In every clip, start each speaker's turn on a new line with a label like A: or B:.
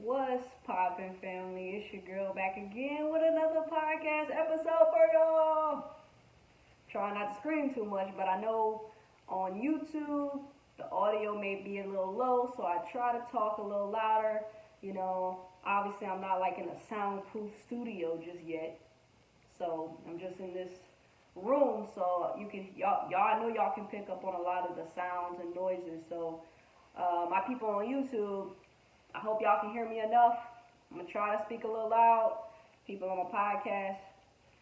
A: What's poppin', family? It's your girl back again with another podcast episode for y'all. Try not to scream too much, but I know on YouTube the audio may be a little low, so I try to talk a little louder. Obviously I'm not like in a soundproof studio just yet, so I'm just in this room, so I know y'all can pick up on a lot of the sounds and noises. So my people on YouTube, I hope y'all can hear me enough. I'm gonna try to speak a little loud. People on my podcast,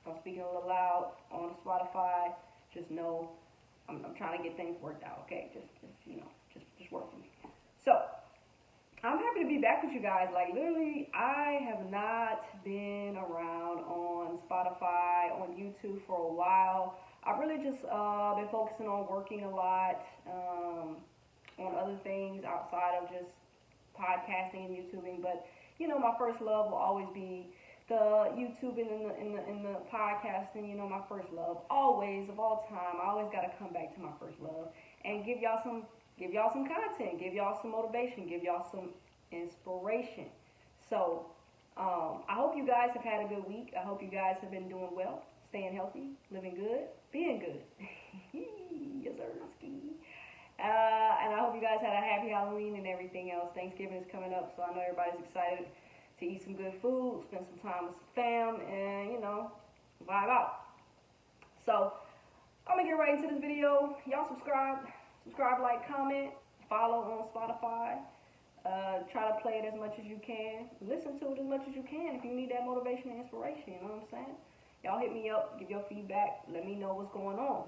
A: I'm speaking a little loud on Spotify. Just know I'm trying to get things worked out. Okay, just work with me. So I'm happy to be back with you guys. Like literally, I have not been around on Spotify, on YouTube for a while. I've really just been focusing on working a lot, on other things outside of just podcasting and YouTubing. But my first love will always be the YouTubing and the podcasting. My first love, always, of all time. I always got to come back to my first love and give y'all some content, give y'all some motivation, give y'all some inspiration. So I hope you guys have had a good week. I hope you guys have been doing well, staying healthy, living good, being good. Yes, sir. And I hope you guys had a happy Halloween and everything else. Thanksgiving is coming up, so I know everybody's excited to eat some good food, spend some time with some fam, and vibe out. So I'm gonna get right into this video. Y'all subscribe, like, comment, follow on Spotify. Try to play it as much as you can. Listen to it as much as you can if you need that motivation and inspiration. You know what I'm saying? Y'all hit me up, give your feedback, let me know what's going on.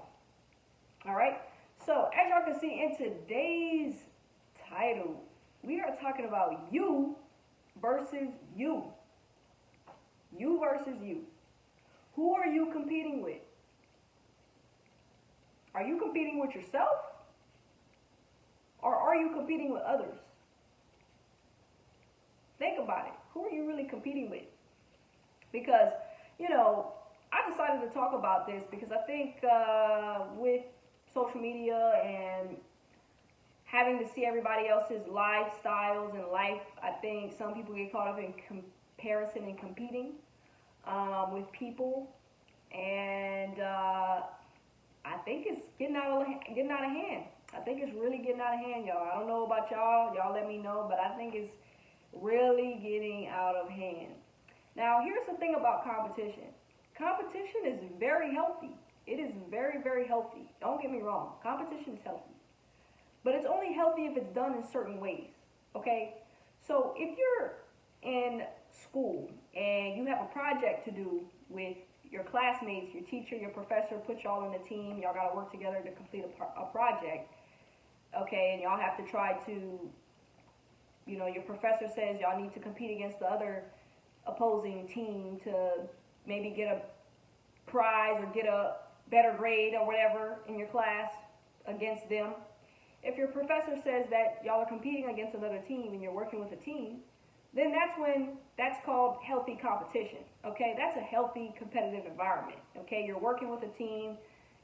A: All right. So as y'all can see in today's title, we are talking about you versus you. You versus you. Who are you competing with? Are you competing with yourself? Or are you competing with others? Think about it. Who are you really competing with? Because, I decided to talk about this because I think with social media and having to see everybody else's lifestyles and life, I think some people get caught up in comparison and competing with people. And I think it's getting out of hand. I think it's really getting out of hand, y'all. I don't know about y'all. Y'all let me know, but I think it's really getting out of hand. Now, here's the thing about competition. Competition is very healthy. It is very, very healthy. Don't get me wrong. Competition is healthy. But it's only healthy if it's done in certain ways, okay? So if you're in school and you have a project to do with your classmates, your teacher, your professor, put y'all in a team, y'all got to work together to complete a project, okay, and y'all have to try to, your professor says y'all need to compete against the other opposing team to maybe get a prize or get a better grade or whatever in your class against them. If your professor says that y'all are competing against another team and you're working with a team, then that's called healthy competition, okay? That's a healthy competitive environment, okay? You're working with a team,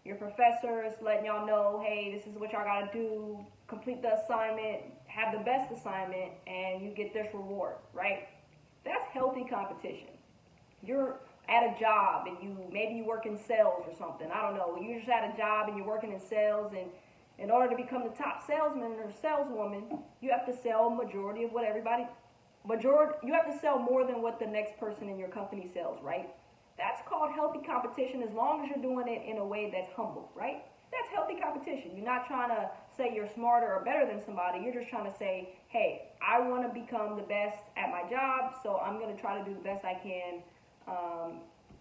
A: your professor is letting y'all know, hey, this is what y'all gotta do, complete the assignment, have the best assignment, and you get this reward, right? That's healthy competition. You're at a job and maybe you work in sales or something, I don't know. You just had a job and you're working in sales, and in order to become the top salesman or saleswoman, you have to sell you have to sell more than what the next person in your company sells, right? That's called healthy competition as long as you're doing it in a way that's humble, right? That's healthy competition. You're not trying to say you're smarter or better than somebody. You're just trying to say, hey, I want to become the best at my job, so I'm going to try to do the best I can,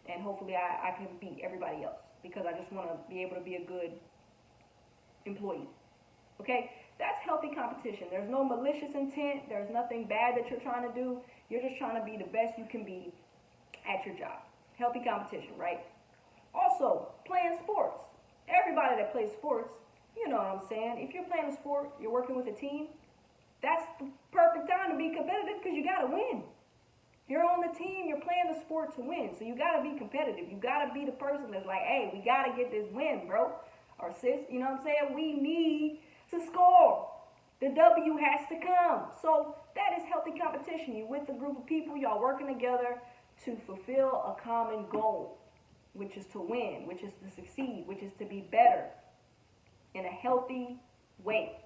A: and hopefully I can beat everybody else because I just want to be able to be a good employee. Okay? That's healthy competition. There's no malicious intent. There's nothing bad that you're trying to do. You're just trying to be the best you can be at your job. Healthy competition, right? Also, playing sports. Everybody that plays sports, you know what I'm saying. If you're playing a sport, you're working with a team, that's the perfect time to be competitive because you got to win. You're on the team, you're playing the sport to win. So you got to be competitive. You got to be the person that's like, hey, we got to get this win, bro. Or sis, you know what I'm saying? We need to score. The W has to come. So that is healthy competition. You with a group of people, y'all working together to fulfill a common goal, which is to win, which is to succeed, which is to be better in a healthy way.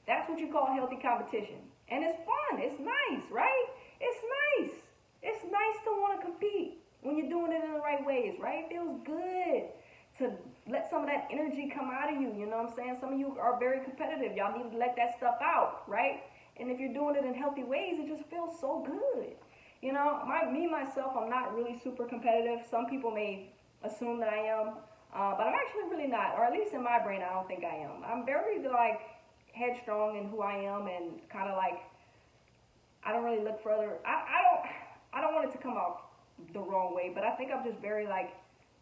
A: That's what you call healthy competition. And it's fun. It's nice, right? It's nice. It's nice to want to compete when you're doing it in the right ways, right? It feels good to let some of that energy come out of you. You know what I'm saying? Some of you are very competitive. Y'all need to let that stuff out, right? And if you're doing it in healthy ways, it just feels so good. You know, myself, I'm not really super competitive. Some people may assume that I am, but I'm actually really not. Or at least in my brain, I don't think I am. I'm very, like, headstrong in who I am, and kind of like, I don't really look further. I don't want it to come off the wrong way, but I think I'm just very, like,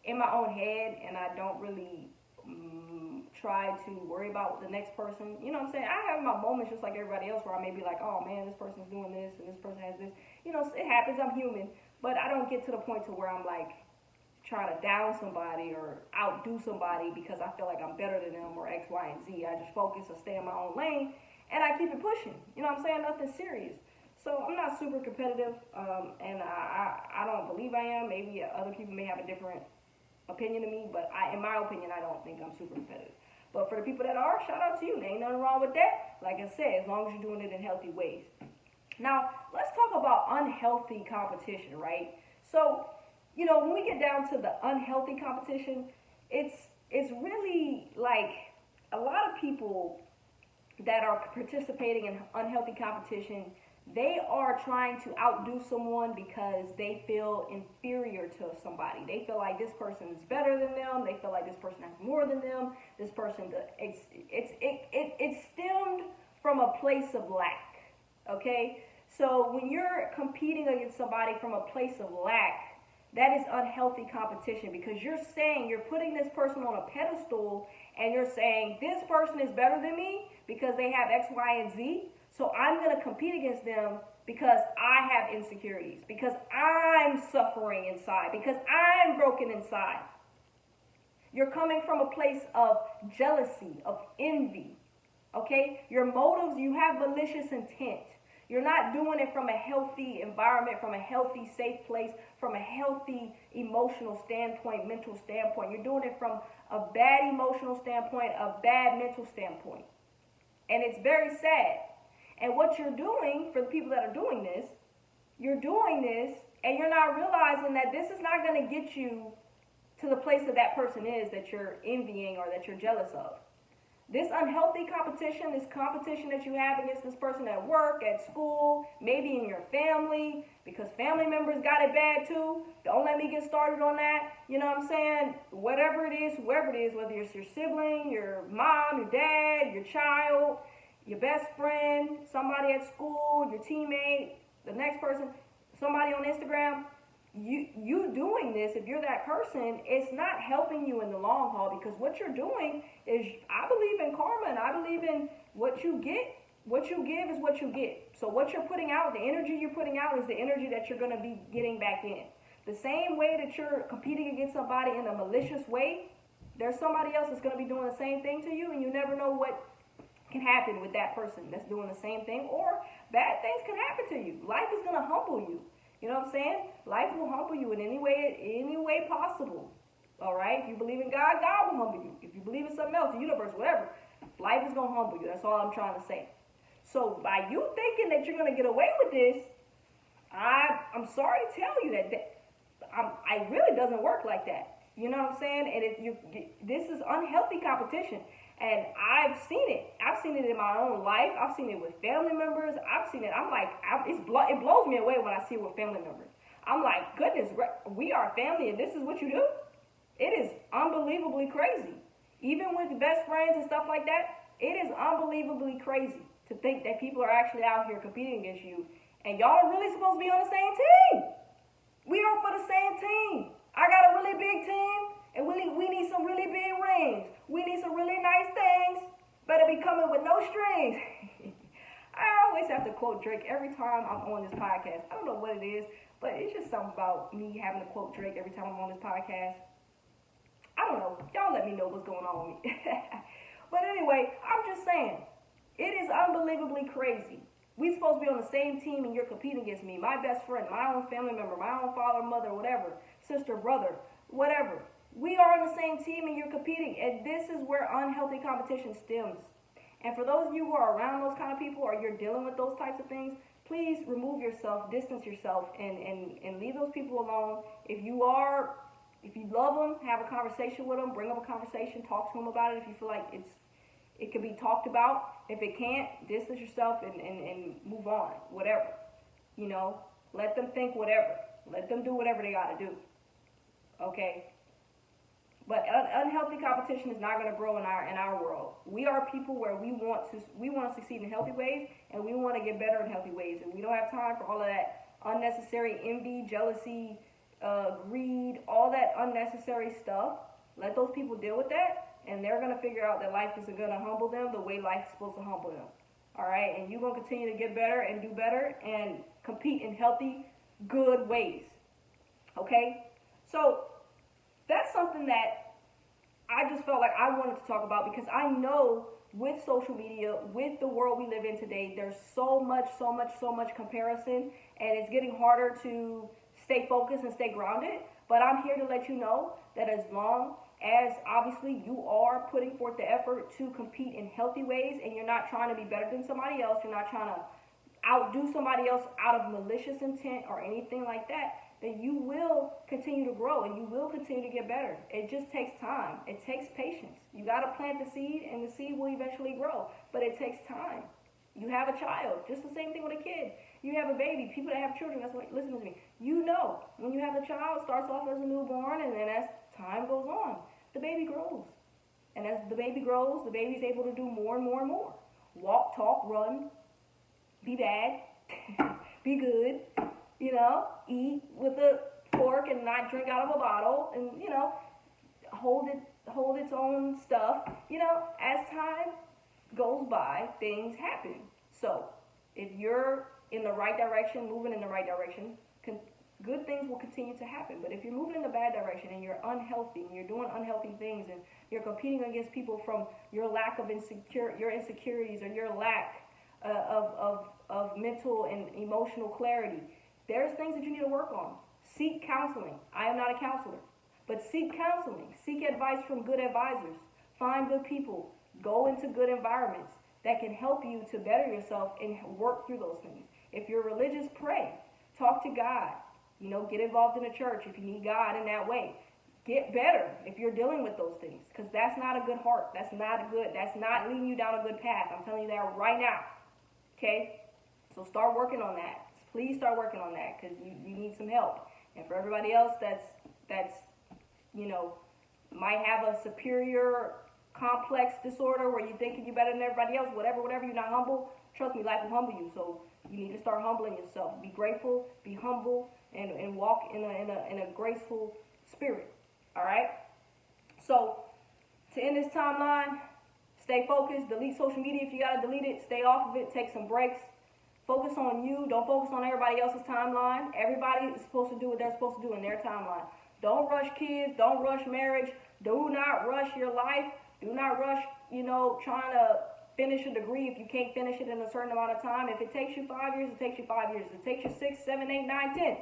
A: in my own head, and I don't really try to worry about the next person. You know what I'm saying? I have my moments just like everybody else where I may be like, oh man, this person's doing this and this person has this. You know, it happens. I'm human, but I don't get to the point to where I'm like trying to down somebody or outdo somebody because I feel like I'm better than them or X, Y, and Z. I just focus and stay in my own lane, and I keep it pushing. You know what I'm saying? Nothing serious. So I'm not super competitive, and I don't believe I am. Maybe other people may have a different opinion of me, but in my opinion, I don't think I'm super competitive. But for the people that are, shout out to you. There ain't nothing wrong with that. Like I said, as long as you're doing it in healthy ways. Now, let's talk about unhealthy competition, right? So, you know, when we get down to the unhealthy competition, it's really like a lot of people that are participating in unhealthy competition, they are trying to outdo someone because they feel inferior to somebody. They feel like this person is better than them. They feel like this person has more than them. This person, it's stemmed from a place of lack, okay? So when you're competing against somebody from a place of lack, that is unhealthy competition, because you're putting this person on a pedestal, and you're saying this person is better than me because they have X, Y, and Z. So I'm going to compete against them because I have insecurities, because I'm suffering inside, because I'm broken inside. You're coming from a place of jealousy, of envy, okay? Your motives, you have malicious intent. You're not doing it from a healthy environment, from a healthy, safe place, from a healthy emotional standpoint, mental standpoint. You're doing it from a bad emotional standpoint, a bad mental standpoint. And it's very sad. And what you're doing, for the people that are doing this, you're doing this and you're not realizing that this is not going to get you to the place that person is that you're envying or that you're jealous of. This unhealthy competition, this competition that you have against this person at work, at school, maybe in your family, because family members got it bad too. Don't let me get started on that. You know what I'm saying? Whatever it is, whoever it is, whether it's your sibling, your mom, your dad, your child, your best friend, somebody at school, your teammate, the next person, somebody on Instagram, you doing this, if you're that person, it's not helping you in the long haul, because what you're doing is, I believe in karma, and I believe in what you give is what you get. So what you're putting out, the energy you're putting out is the energy that you're going to be getting back in. The same way that you're competing against somebody in a malicious way, there's somebody else that's going to be doing the same thing to you, and you never know what can happen with that person that's doing the same thing, or bad things can happen to you. Life is going to humble you. You know what I'm saying? Life will humble you in any way possible. All right? If you believe in God, God will humble you. If you believe in something else, the universe, whatever, life is going to humble you. That's all I'm trying to say. So by you thinking that you're going to get away with this, I'm sorry to tell you that it really doesn't work like that. You know what I'm saying? And this is unhealthy competition. And I've seen it. I've seen it in my own life. I've seen it with family members. I've seen it. It blows me away when I see it with family members. I'm like, goodness, we are family, and this is what you do? It is unbelievably crazy. Even with best friends and stuff like that, it is unbelievably crazy to think that people are actually out here competing against you, and y'all are really supposed to be on the same team. We are for the same team. I got a really big team, and we need some really big rings. We need some really nice things. Better be coming with no strings. I always have to quote Drake every time I'm on this podcast. I don't know what it is, but it's just something about me having to quote Drake every time I'm on this podcast. I don't know. Y'all let me know what's going on with me. But anyway, I'm just saying, It is unbelievably crazy. We supposed to be on the same team and you're competing against me, my best friend, my own family member, my own father, mother, whatever, sister, brother, whatever. We are on the same team and you're competing, and this is where unhealthy competition stems. And for those of you who are around those kind of people or you're dealing with those types of things, please remove yourself, distance yourself, and leave those people alone. If you love them, have a conversation with them, bring up a conversation, talk to them about it if you feel like it can be talked about. If it can't, distance yourself and move on, whatever. You know, let them think whatever. Let them do whatever they got to do. Okay? But unhealthy competition is not going to grow in our world. We are people where we want to succeed in healthy ways, and we want to get better in healthy ways. And we don't have time for all of that unnecessary envy, jealousy, greed, all that unnecessary stuff. Let those people deal with that, and they're going to figure out that life isn't going to humble them the way life is supposed to humble them. All right? And you're going to continue to get better and do better and compete in healthy, good ways. Okay? So that's something that I just felt like I wanted to talk about, because I know with social media, with the world we live in today, there's so much comparison, and it's getting harder to stay focused and stay grounded. But I'm here to let you know that as long as obviously you are putting forth the effort to compete in healthy ways, and you're not trying to be better than somebody else, you're not trying to outdo somebody else out of malicious intent or anything like that, then you will continue to grow and you will continue to get better. It just takes time. It takes patience. You got to plant the seed, and the seed will eventually grow, but it takes time. You have a child, just the same thing with a kid. You have a baby. People that have children, that's what, listen to me. You know, when you have a child, it starts off as a newborn, and then as time goes on, the baby grows. And as the baby grows, the baby's able to do more and more and more. Walk, talk, run, be bad, be good, you know, eat with a fork and not drink out of a bottle, and, you know, hold its own stuff. You know, as time goes by, things happen. So if you're in the right direction, moving in the right direction, good things will continue to happen. But if you're moving in the bad direction and you're unhealthy and you're doing unhealthy things and you're competing against people from your lack of your insecurities or your lack of mental and emotional clarity, there's things that you need to work on. Seek counseling. I am not a counselor, but seek counseling. Seek advice from good advisors. Find good people. Go into good environments that can help you to better yourself and work through those things. If you're religious, pray. Talk to God. You know, get involved in a church if you need God in that way. Get better if you're dealing with those things, because that's not a good heart. That's not leading you down a good path. I'm telling you that right now. Okay? So start working on that. Please start working on that, because you need some help. And for everybody else that's you know, might have a superior complex disorder where you're thinking you're better than everybody else, whatever, you're not humble, trust me, life will humble you. So you need to start humbling yourself. Be grateful, be humble, and walk in a graceful spirit. All right? So to end this timeline, stay focused, delete social media if you got to delete it, stay off of it, take some breaks. Focus on you. Don't focus on everybody else's timeline. Everybody is supposed to do what they're supposed to do in their timeline. Don't rush kids. Don't rush marriage. Do not rush your life. Do not rush, you know, trying to finish a degree if you can't finish it in a certain amount of time. If it takes you 5 years, it takes you 5 years. If it takes you 6, 7, 8, 9, 10.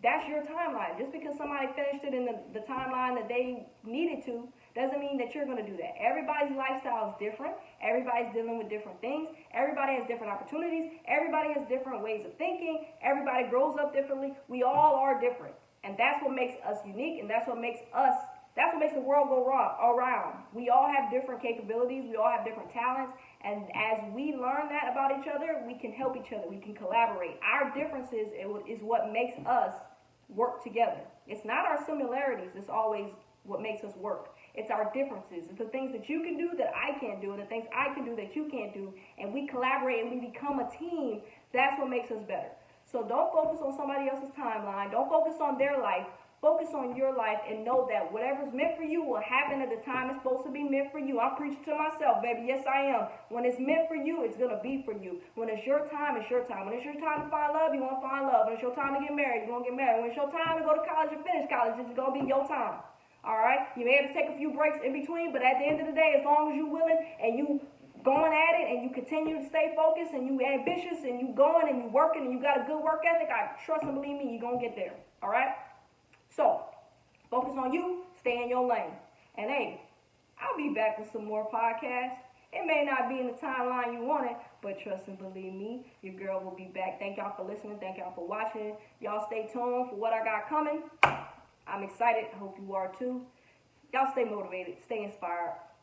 A: That's your timeline. Just because somebody finished it in the timeline that they needed to doesn't mean that you're going to do that. Everybody's lifestyle is different. Everybody's dealing with different things. Everybody has different opportunities. Everybody has different ways of thinking. Everybody grows up differently. We all are different. And that's what makes us unique, and that's what makes the world go around. We all have different capabilities. We all have different talents. And as we learn that about each other, we can help each other. We can collaborate. Our differences is what makes us work together. It's not our similarities that's always what makes us work. It's our differences. It's the things that you can do that I can't do, and the things I can do that you can't do, and we collaborate and we become a team. That's what makes us better. So don't focus on somebody else's timeline. Don't focus on their life. Focus on your life and know that whatever's meant for you will happen at the time it's supposed to be meant for you. I'm preaching to myself, baby. Yes, I am. When it's meant for you, it's going to be for you. When it's your time, it's your time. When it's your time to find love, you want to find love. When it's your time to get married, you're going to get married. When it's your time to go to college and finish college, it's going to be your time. All right? You may have to take a few breaks in between, but at the end of the day, as long as you're willing and you going at it and you continue to stay focused and you ambitious and you going and you working and you got a good work ethic, I trust and believe me, you're going to get there. All right? So, focus on you, stay in your lane. And hey, I'll be back with some more podcasts. It may not be in the timeline you want it, but trust and believe me, your girl will be back. Thank y'all for listening. Thank y'all for watching. Y'all stay tuned for what I got coming. I'm excited. I hope you are too. Y'all stay motivated. Stay inspired.